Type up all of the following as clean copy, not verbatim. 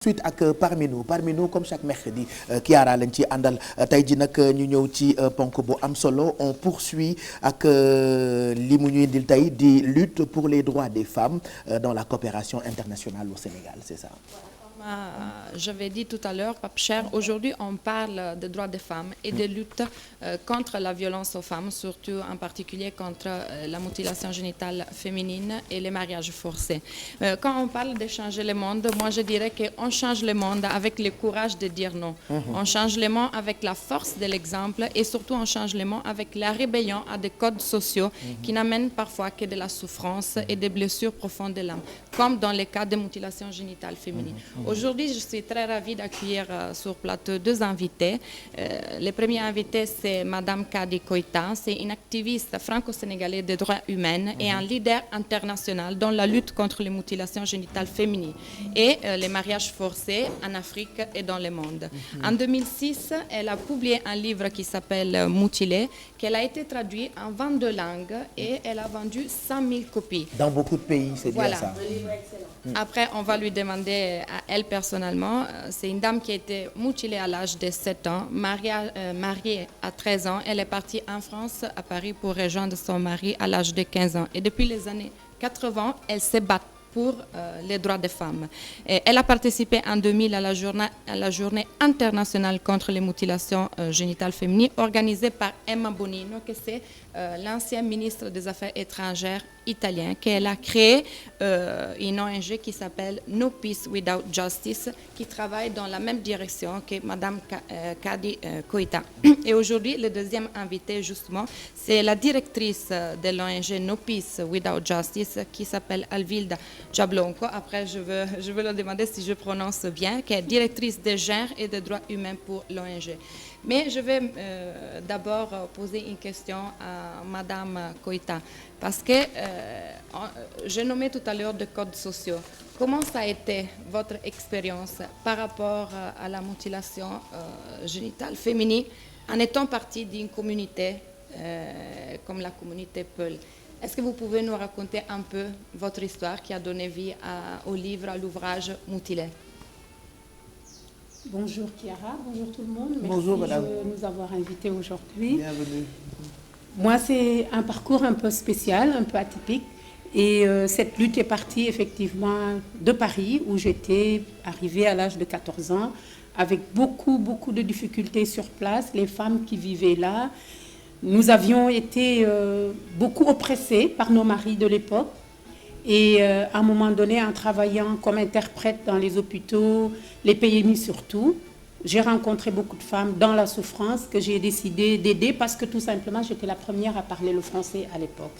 Suite ak parmi nous comme chaque mercredi Kiara lañ ci àndal tey ji nag ñu ñëw ci ponk bu am solo on poursuit ak li mu ñuy indil tey di lutte pour les droits des femmes dans la coopération internationale au Sénégal, c'est ça. J'avais dit tout à l'heure, Pape Cheikh, aujourd'hui on parle des droits des femmes et de lutte contre la violence aux femmes, surtout en particulier contre la mutilation génitale féminine et les mariages forcés. Quand on parle de changer le monde, moi je dirais qu'on change le monde avec le courage de dire non. On change le monde avec la force de l'exemple et surtout on change le monde avec la rébellion à des codes sociaux qui n'amènent parfois que de la souffrance et des blessures profondes de l'âme, comme dans le cas de mutilation génitale féminine. Aujourd'hui, je suis très ravie d'accueillir sur plateau deux invités. Le premier invité, c'est Madame Kadi Koita. C'est une activiste franco-sénégalaise des droits humains et un leader international dans la lutte contre les mutilations génitales féminines et les mariages forcés en Afrique et dans le monde. En 2006, elle a publié un livre qui s'appelle Mutilé, qu'elle a été traduit en 22 langues et elle a vendu 100 000 copies. Dans beaucoup de pays, c'est bien ça. Un livre excellent. Après, on va lui demander à elle personnellement. C'est une dame qui a été mutilée à l'âge de 7 ans, mariée à 13 ans. Elle est partie en France, à Paris, pour rejoindre son mari à l'âge de 15 ans. Et depuis les années 80, elle se bat pour les droits des femmes. Et elle a participé en 2000 à la journée internationale contre les mutilations génitales féminines organisée par Emma Bonino, que c'est l'ancien ministre des Affaires étrangères italien, qu'elle a créé une ONG qui s'appelle No Peace Without Justice, qui travaille dans la même direction que Madame Kadi Koita. Et aujourd'hui, le deuxième invité, justement, c'est la directrice de l'ONG No Peace Without Justice, qui s'appelle Alvilda Jablonko. Après, je veux leur demander si je prononce bien, qui est directrice des genres et des droits humains pour l'ONG. Mais je vais d'abord poser une question à Madame Koita, parce que j'ai nommé tout à l'heure des codes sociaux. Comment ça a été votre expérience par rapport à la mutilation génitale féminine en étant partie d'une communauté comme la communauté Peul? Est-ce que vous pouvez nous raconter un peu votre histoire qui a donné vie au livre, à l'ouvrage Mutilé? Bonjour Kiara, bonjour tout le monde. Merci bonjour, madame. de nous avoir invités aujourd'hui. Bienvenue. Moi, c'est un parcours un peu spécial, un peu atypique. Et cette lutte est partie effectivement de Paris, où j'étais arrivée à l'âge de 14 ans, avec beaucoup de difficultés sur place. Les femmes qui vivaient là, nous avions été beaucoup oppressées par nos maris de l'époque. Et à un moment donné, en travaillant comme interprète dans les hôpitaux, les PMI surtout, j'ai rencontré beaucoup de femmes dans la souffrance que j'ai décidé d'aider parce que tout simplement, j'étais la première à parler le français à l'époque.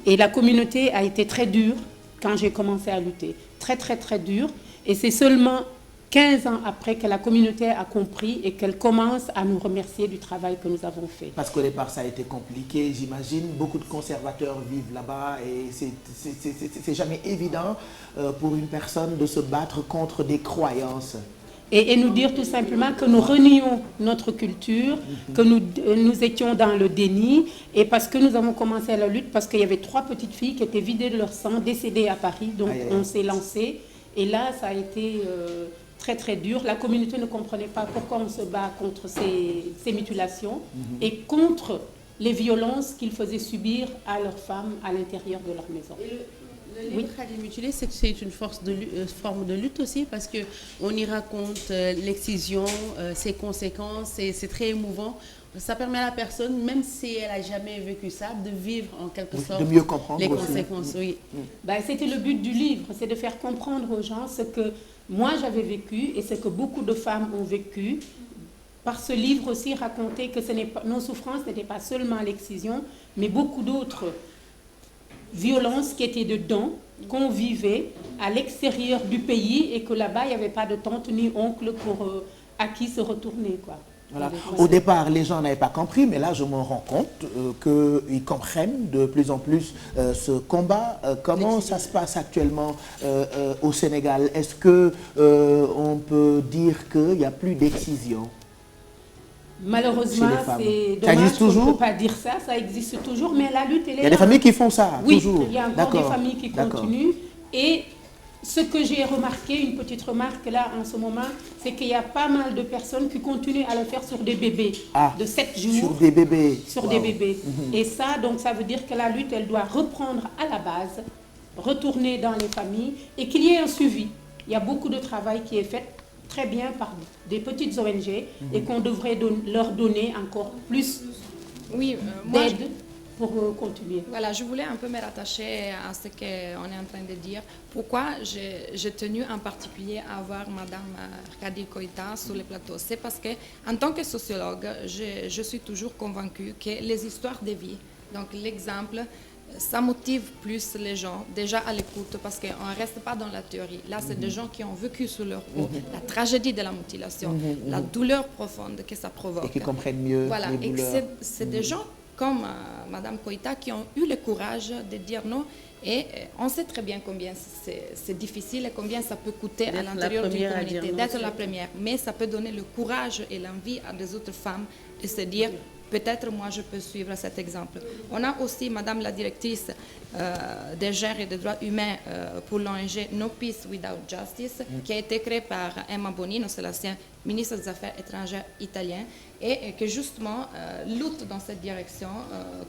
Et la communauté a été très dure quand j'ai commencé à lutter. Très dure. Et c'est seulement 15 ans après que la communauté a compris et qu'elle commence à nous remercier du travail que nous avons fait. Parce qu'au départ, ça a été compliqué, j'imagine. Beaucoup de conservateurs vivent là-bas et c'est jamais évident pour une personne de se battre contre des croyances. Et nous dire tout simplement que nous renions notre culture, que nous étions dans le déni. Et parce que nous avons commencé la lutte, parce qu'il y avait 3 petites filles qui étaient vidées de leur sang, décédées à Paris. Donc on s'est lancé. Et là, ça a été très dur. La communauté ne comprenait pas pourquoi on se bat contre ces mutilations et contre les violences qu'ils faisaient subir à leurs femmes à l'intérieur de leur maison. Le livre Kadi Mutilé, c'est une forme de lutte aussi, parce qu'on y raconte l'excision, ses conséquences, et c'est très émouvant. Ça permet à la personne, même si elle n'a jamais vécu ça, de vivre en quelque sorte de mieux comprendre les aussi. conséquences. Oui. C'était le but du livre, c'est de faire comprendre aux gens ce que moi j'avais vécu et ce que beaucoup de femmes ont vécu. Par ce livre aussi, raconter que nos souffrances n'étaient pas seulement l'excision, mais beaucoup d'autres violences qui étaient dedans, qu'on vivait à l'extérieur du pays et que là-bas, il n'y avait pas de tante ni oncle à qui se retourner, quoi. Voilà. Au départ, les gens n'avaient pas compris, mais là, je me rends compte qu'ils comprennent de plus en plus ce combat. Comment ça se passe actuellement au Sénégal? Est-ce qu'on peut dire qu'il n'y a plus d'excision? Malheureusement, c'est dommage qu'on ne peut pas dire ça, ça existe toujours, mais la lutte, elle est là. Il y a des familles qui font ça, oui, toujours. Il y a encore des familles qui continuent. Et ce que j'ai remarqué, une petite remarque là en ce moment, c'est qu'il y a pas mal de personnes qui continuent à le faire sur des bébés de 7 jours. Sur des bébés. Sur des bébés. Et ça, donc ça veut dire que la lutte, elle doit reprendre à la base, retourner dans les familles et qu'il y ait un suivi. Il y a beaucoup de travail qui est fait très bien par des petites ONG et qu'on devrait leur donner encore plus d'aide pour continuer. Voilà, je voulais un peu me rattacher à ce qu'on est en train de dire. Pourquoi j'ai tenu en particulier à avoir Madame Khady Koïta sur le plateau? C'est parce que, en tant que sociologue, je suis toujours convaincue que les histoires de vie, donc l'exemple, ça motive plus les gens déjà à l'écoute parce qu'on ne reste pas dans la théorie. Là, c'est des gens qui ont vécu sur leur peau la tragédie de la mutilation, la douleur profonde que ça provoque. Et qui comprennent mieux les douleurs. Et c'est des gens comme Madame Koïta qui ont eu le courage de dire non. Et on sait très bien combien c'est difficile et combien ça peut coûter à l'intérieur d'une communauté d'être la première. Mais ça peut donner le courage et l'envie à des autres femmes de se dire peut-être moi je peux suivre cet exemple. On a aussi Madame la directrice des genres et des droits humains pour l'ONG No Peace Without Justice, qui a été créée par Emma Bonino, c'est l'ancien ministre des Affaires étrangères italien, et qui justement lutte dans cette direction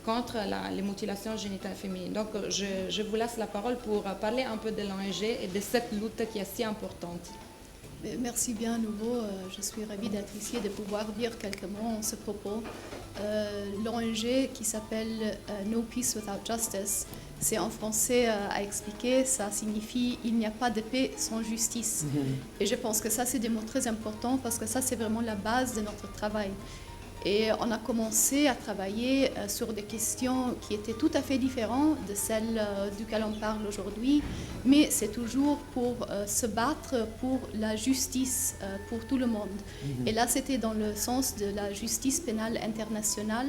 contre les mutilations génitales féminines. Donc je vous laisse la parole pour parler un peu de l'ONG et de cette lutte qui est si importante. Merci bien à nouveau. Je suis ravie d'être ici et de pouvoir dire quelques mots en ce propos. L'ONG qui s'appelle No Peace Without Justice, c'est en français à expliquer, ça signifie « il n'y a pas de paix sans justice ». Et je pense que ça, c'est des mots très importants parce que ça, c'est vraiment la base de notre travail. Et on a commencé à travailler sur des questions qui étaient tout à fait différentes de celles duquel on parle aujourd'hui, mais c'est toujours pour se battre pour la justice pour tout le monde. Et là, c'était dans le sens de la justice pénale internationale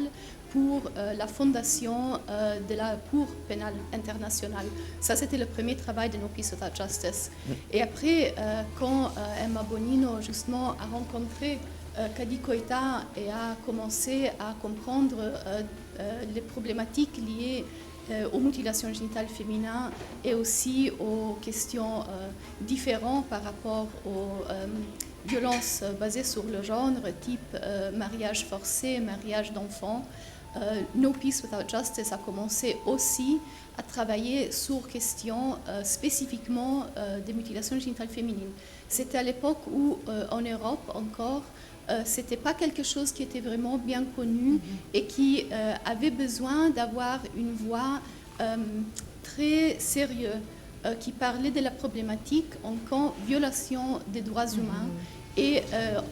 pour la fondation de la Cour pénale internationale. Ça, c'était le premier travail de No Peace Without Justice. Et après, quand Emma Bonino, justement, a rencontré Khady Koïta et a commencé à comprendre les problématiques liées aux mutilations génitales féminines et aussi aux questions différentes par rapport aux violences basées sur le genre, type mariage forcé, mariage d'enfants. No Peace Without Justice a commencé aussi à travailler sur questions spécifiquement des mutilations génitales féminines. C'était à l'époque où, en Europe encore, c'était pas quelque chose qui était vraiment bien connu et qui avait besoin d'avoir une voix très sérieuse qui parlait de la problématique en tant que violation des droits humains et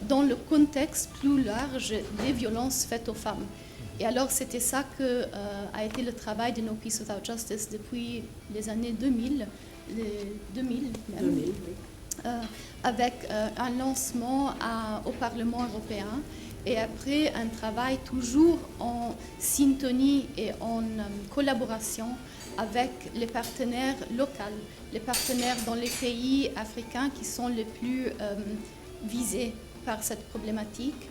dans le contexte plus large des violences faites aux femmes. Et alors c'était ça que a été le travail de No Peace Without Justice depuis les années 2000, avec un lancement au Parlement européen et après un travail toujours en syntonie et en collaboration avec les partenaires locaux, les partenaires dans les pays africains qui sont les plus visés par cette problématique,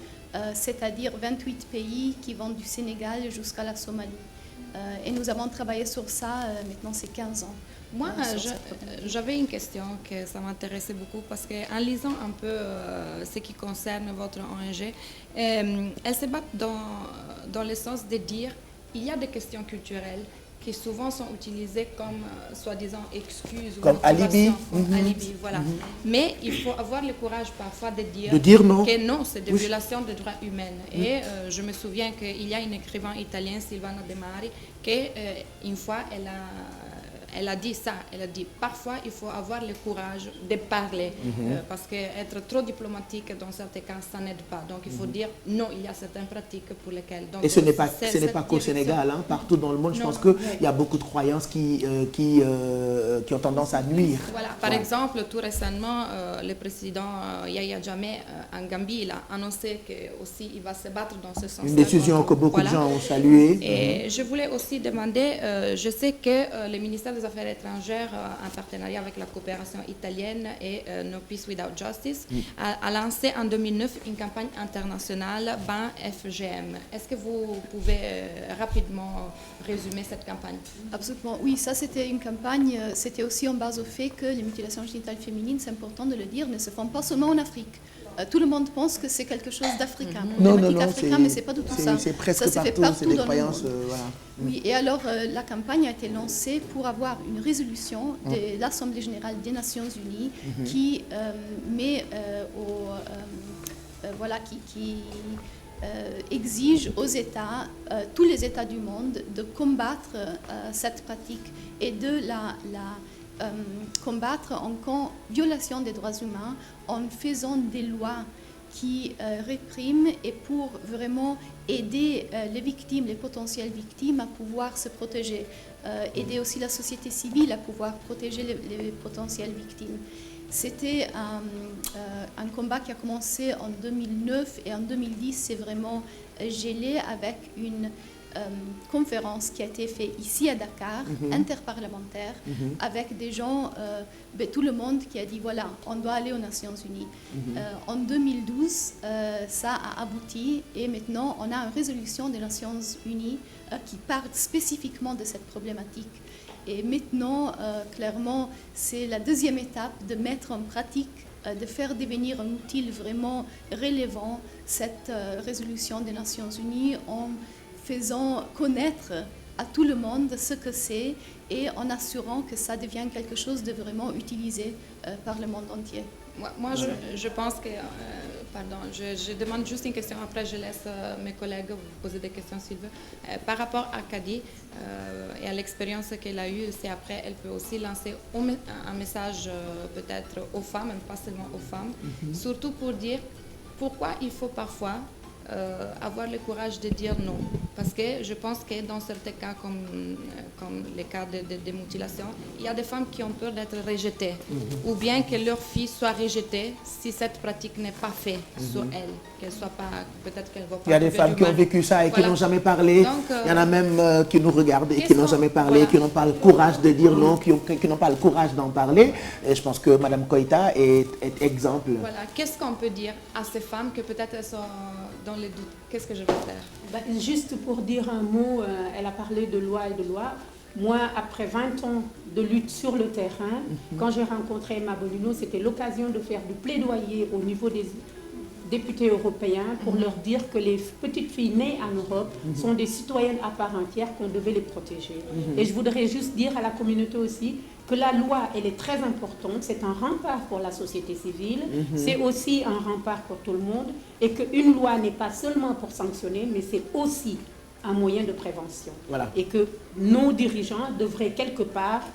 c'est-à-dire 28 pays qui vont du Sénégal jusqu'à la Somalie. Et nous avons travaillé sur ça maintenant c'est 15 ans. Moi, j'avais une question que ça m'intéressait beaucoup parce qu'en lisant un peu ce qui concerne votre ONG, elle se bat dans le sens de dire qu'il y a des questions culturelles qui souvent sont utilisées comme soi-disant excuses comme alibi. Alibi, voilà. Mais il faut avoir le courage parfois de dire non. Que non, c'est des violations des droits humains. Et je me souviens qu'il y a une écrivain italienne, Silvana De Mari, qu'une fois elle a dit ça, elle a dit parfois il faut avoir le courage de parler parce qu'être trop diplomatique dans certains cas ça n'aide pas. Donc il faut dire non, il y a certaines pratiques pour lesquelles. Donc, et ce n'est pas qu'au Sénégal, hein, partout dans le monde, je pense qu'il y a beaucoup de croyances qui ont tendance à nuire. Voilà, par exemple, tout récemment, le président Yahya Jammeh en Gambie il a annoncé qu'il va se battre dans ce sens. Une décision que beaucoup de gens ont saluée. Et je voulais aussi demander, je sais que le ministère des des Affaires étrangères, en partenariat avec la coopération italienne et No Peace Without Justice, a lancé en 2009 une campagne internationale BAN FGM. Est-ce que vous pouvez rapidement résumer cette campagne? Absolument, oui, ça c'était une campagne, c'était aussi en base au fait que les mutilations génitales féminines, c'est important de le dire, ne se font pas seulement en Afrique. Tout le monde pense que c'est quelque chose d'africain, africain, mais c'est pas du tout ça. C'est presque ça se fait partout, c'est des dans croyances. le monde. Voilà. Oui, et alors la campagne a été lancée pour avoir une résolution de l'Assemblée générale des Nations Unies qui met qui exige aux États, tous les États du monde, de combattre cette pratique et de la combattre en violation des droits humains en faisant des lois qui répriment et pour vraiment aider les victimes, les potentielles victimes à pouvoir se protéger, aider aussi la société civile à pouvoir protéger les potentielles victimes. C'était un combat qui a commencé en 2009 et en 2010, c'est vraiment gelé avec une conférence qui a été faite ici à Dakar, interparlementaire, avec des gens, tout le monde qui a dit voilà, on doit aller aux Nations Unies. En 2012, ça a abouti et maintenant on a une résolution des Nations Unies qui parle spécifiquement de cette problématique. Et maintenant, clairement, c'est la deuxième étape de mettre en pratique, de faire devenir un outil vraiment relevant cette résolution des Nations Unies en faisant connaître à tout le monde ce que c'est et en assurant que ça devient quelque chose de vraiment utilisé par le monde entier. Moi je pense que... je demande juste une question, après je laisse mes collègues vous poser des questions s'ils veulent. Par rapport à Kadi et à l'expérience qu'elle a eue, c'est après, elle peut aussi lancer un message peut-être aux femmes, pas seulement aux femmes, surtout pour dire pourquoi il faut parfois avoir le courage de dire non. Parce que je pense que dans certains cas, comme les cas de mutilation, il y a des femmes qui ont peur d'être rejetées, ou bien que leur fille soit rejetée si cette pratique n'est pas faite sur elle, qu'elle soit pas, peut-être qu'elle va pas. Il y a des femmes qui ont vécu ça et qui n'ont jamais parlé. Donc, il y en a même qui nous regardent et qui n'ont jamais parlé, qui n'ont pas le courage de dire non, qui n'ont pas le courage d'en parler. Et je pense que Mme Koïta est exemple. Voilà. Qu'est-ce qu'on peut dire à ces femmes que peut-être elles sont dans les doutes? Qu'est-ce que je vais faire? Juste pour dire un mot, elle a parlé de loi et de loi. Moi, après 20 ans de lutte sur le terrain, quand j'ai rencontré Emma Bonino, c'était l'occasion de faire du plaidoyer au niveau des députés européens pour leur dire que les petites filles nées en Europe sont des citoyennes à part entière, qu'on devait les protéger. Et je voudrais juste dire à la communauté aussi que la loi, elle est très importante, c'est un rempart pour la société civile, c'est aussi un rempart pour tout le monde, et qu'une loi n'est pas seulement pour sanctionner, mais c'est aussi un moyen de prévention. Voilà. Et que nos dirigeants devraient quelque part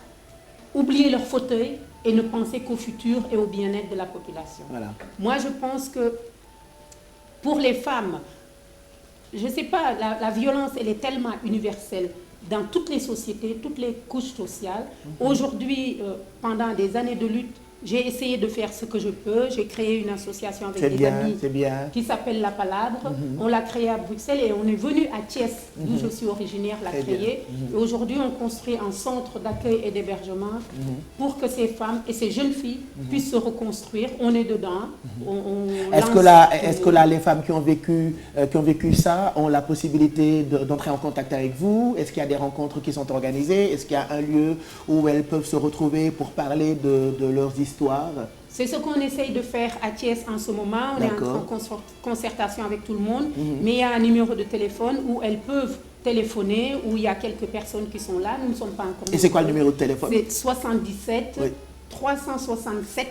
oublier leur fauteuil et ne penser qu'au futur et au bien-être de la population. Voilà. Moi, je pense que pour les femmes, je ne sais pas, la violence, elle est tellement universelle dans toutes les sociétés, toutes les couches sociales. Aujourd'hui, pendant des années de lutte, j'ai essayé de faire ce que je peux. J'ai créé une association avec des amis qui s'appelle La Palabre. On l'a créée à Bruxelles et on est venu à Thiès, d'où je suis originaire, la créer. Et aujourd'hui, on construit un centre d'accueil et d'hébergement pour que ces femmes et ces jeunes filles puissent se reconstruire. On est dedans. Est-ce que là, les femmes qui ont vécu ça ont la possibilité d'entrer en contact avec vous? Est-ce qu'il y a des rencontres qui sont organisées? Est-ce qu'il y a un lieu où elles peuvent se retrouver pour parler de leurs histoires? C'est ce qu'on essaye de faire à Thiès en ce moment. On est en concertation avec tout le monde. Mais il y a un numéro de téléphone où elles peuvent téléphoner, où il y a quelques personnes qui sont là. Nous ne sommes pas encore... Et c'est quoi le numéro de téléphone? C'est 77 367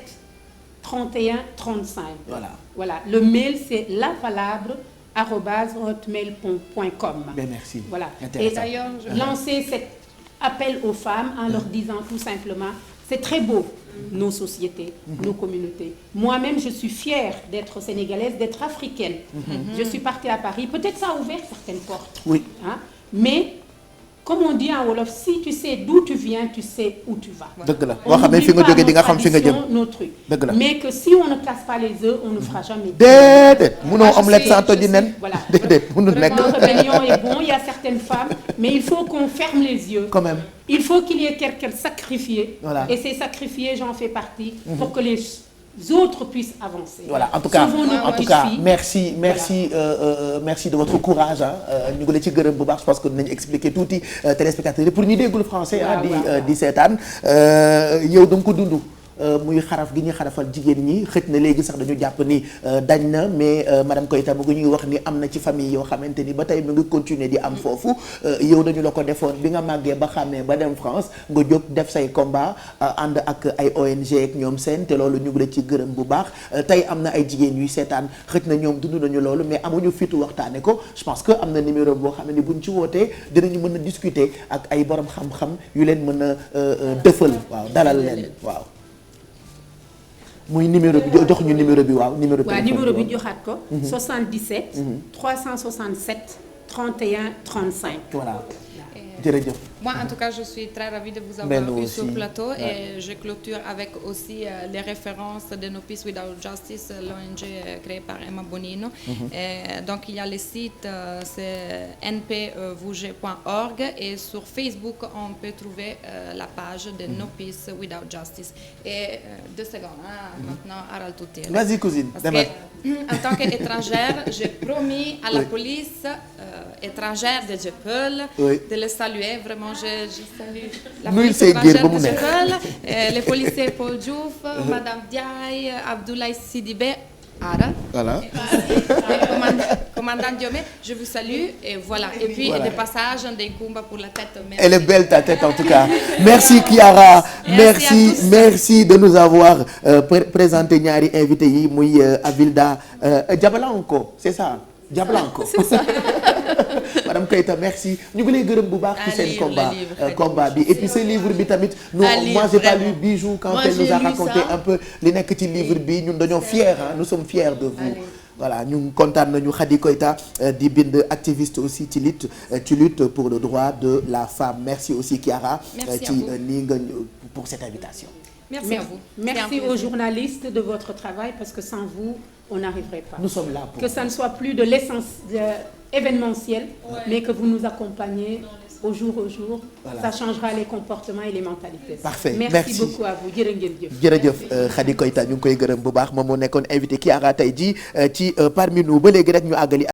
31 35. Voilà. Le mail, c'est lapalabre@hotmail.com. Ben merci. Voilà. Et d'ailleurs, lancer cet appel aux femmes en leur disant tout simplement, c'est très beau, nos sociétés, nos communautés. Moi-même, je suis fière d'être sénégalaise, d'être africaine. Je suis partie à Paris. Peut-être ça a ouvert certaines portes. Oui. Hein? Mais comme on dit en wolof, si tu sais d'où tu viens, tu sais où tu vas. dëgg la boo xamee fi nga jógee di nga xam fi nga jëm. nos trucs. dëgg la mais que si on ne casse pas les œufs, on ne fera jamais. déedéet munoo omelette sans toj di nen. Voilà. déedéet mënul nekk. Notre rébellion est bon, il y a certaines femmes, mais il faut qu'on ferme les yeux. quand même. Il faut qu'il y ait quelqu'un sacrifié. Voilà. Et ces sacrifiés, j'en fais partie, pour que les autres puissent avancer. Voilà, en tout cas, merci de votre courage ñu ngi la ci gërëm bu baax je pense que dinañ expliquer tuuti téléspectateurs yi pour ñu déggul français di seetaan yow da nga ko dund. muy xaraf gi ñuy xarafal jigéen ñi xëj na léegi sax dañu jàpp ni dañ na mais madame Koita mu ngi ñuy wax ni am na ci famille yoo xamante ni ba tey mu ngi continuer di am foofu yow dañu la ko defoon bi nga màggee ba xàmmee ba dem France nga jóg def say combat ànd ak ay ONG ak ñoom seen te loolu ñu ngi la ci gërëm bu baax tey am na ay jigéen yuy seetaan xëj na ñoom dund nañu loolu mais amuñu fitu waxtaane ko je pense que am na numéro boo xam ne buñ ci wootee dinañu mën a discuter ak ay borom xam-xam yu leen mën a dëfal waaw dalal leen waaw. muy numéro bi jox ñu numéro bi waaw numéro bi joxaat ko 77 367 31 35 voilà jërëjëf. Moi, en tout cas, je suis très ravie de vous avoir eu sur le plateau et je clôture avec aussi les références de No Peace Without Justice, l'ONG créée par Emma Bonino. Et donc, il y a le site, c'est npvg.org et sur Facebook, on peut trouver la page de No Peace Without Justice. Et 2 secondes, maintenant, Aral Touté. Vas-y, cousine. Parce que, en tant qu'étrangère, j'ai promis à la police étrangère de Dieuppeul de le saluer. Vraiment, je salue la police étrangère de Dieuppeul, les policiers Paul Diouf, Madame Diaye, Abdoulaye Sidibé, Ara. Voilà. Commandant Diomé, je vous salue et voilà. Et puis de passage, des Kumba pour la tête. Merci. Elle est belle ta tête en tout cas. Merci Kiara. Merci de nous avoir présenté ñaari invité yi muy Avilda Diabalanko, c'est ça. Diablanco. C'est ça. Madame Keita merci ñu ngi lay gërëm bu baax ci seen combat bi et puis ce livre bi tamit moi j'ai pas lu Bijou quand elle nous a raconté un peu li nekk ci livre bi ñun dañoo fiers nous sommes fiers de vous. Voilà ñu kontaan nañu Khady Koita di bind activiste aussi ci lutte pour le droit de la femme merci aussi Kiara ci nii nga pour cette invitation. Merci à vous. Merci aux journalistes de votre travail parce que sans vous on n'arriverait pas. Nous sommes là pour que ça ne soit plus de l'essence événementiel, mais que vous nous accompagnez au jour. Voilà. Ça changera les comportements et les mentalités. Parfait. Merci beaucoup à vous. jërëjëf Khady Koita ñu ngi koy gërëm bu baax moom moo nekkoon invité Kiara tey jii ci parmi nous ba léegi rek ñu àggali